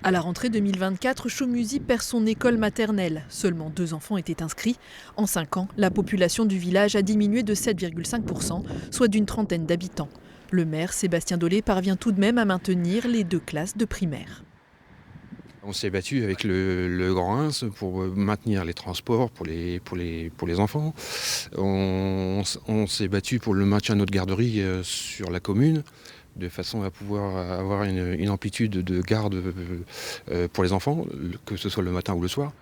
À la rentrée 2024, Chaumusy perd son école maternelle. Seulement 2 enfants étaient inscrits. En 5 ans, la population du village a diminué de 7,5%, soit d'une trentaine d'habitants. Le maire, Sébastien Dolé, parvient tout de même à maintenir les 2 classes de primaire. On s'est battu avec le Grand 1 pour maintenir les transports pour les enfants. On s'est battu pour le maintien de notre garderie sur la commune, de façon à pouvoir avoir une amplitude de garde pour les enfants, que ce soit le matin ou le soir.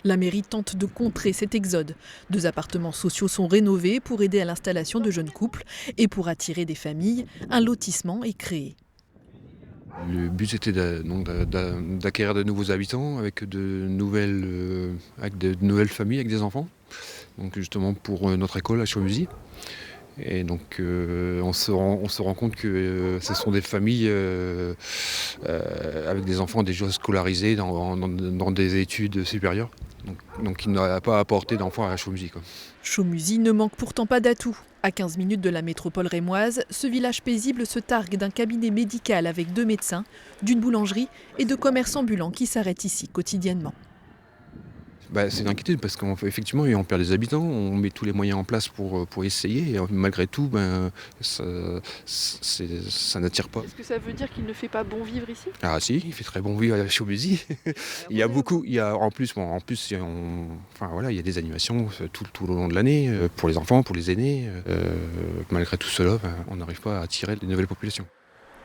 La mairie tente de contrer cet exode. 2 appartements sociaux sont rénovés pour aider à l'installation de jeunes couples et pour attirer des familles, un lotissement est créé. Le but c'était d'acquérir de nouveaux habitants avec de nouvelles familles avec des enfants. Donc justement pour notre école à Chaumusy. Et donc on se rend compte que ce sont des familles avec des enfants déjà scolarisés dans des études supérieures. Donc il n'aurait pas apporté d'enfants à Chaumusy, quoi. Chaumusy ne manque pourtant pas d'atouts. À 15 minutes de la métropole rémoise, ce village paisible se targue d'un cabinet médical avec 2 médecins, d'une boulangerie et de commerces ambulants qui s'arrêtent ici quotidiennement. C'est une inquiétude parce qu'effectivement on perd des habitants, on met tous les moyens en place pour essayer et malgré tout ça n'attire pas. Est-ce que ça veut dire qu'il ne fait pas bon vivre ici? Ah si, il fait très bon vivre à Chaumusy. Il y a en plus il y a des animations tout le long de l'année pour les enfants, pour les aînés. Malgré tout cela, on n'arrive pas à attirer de nouvelles populations.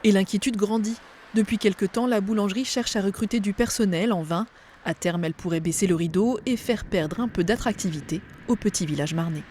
Et l'inquiétude grandit. Depuis quelque temps, la boulangerie cherche à recruter du personnel en vain. À terme, elle pourrait baisser le rideau et faire perdre un peu d'attractivité au petit village marnais.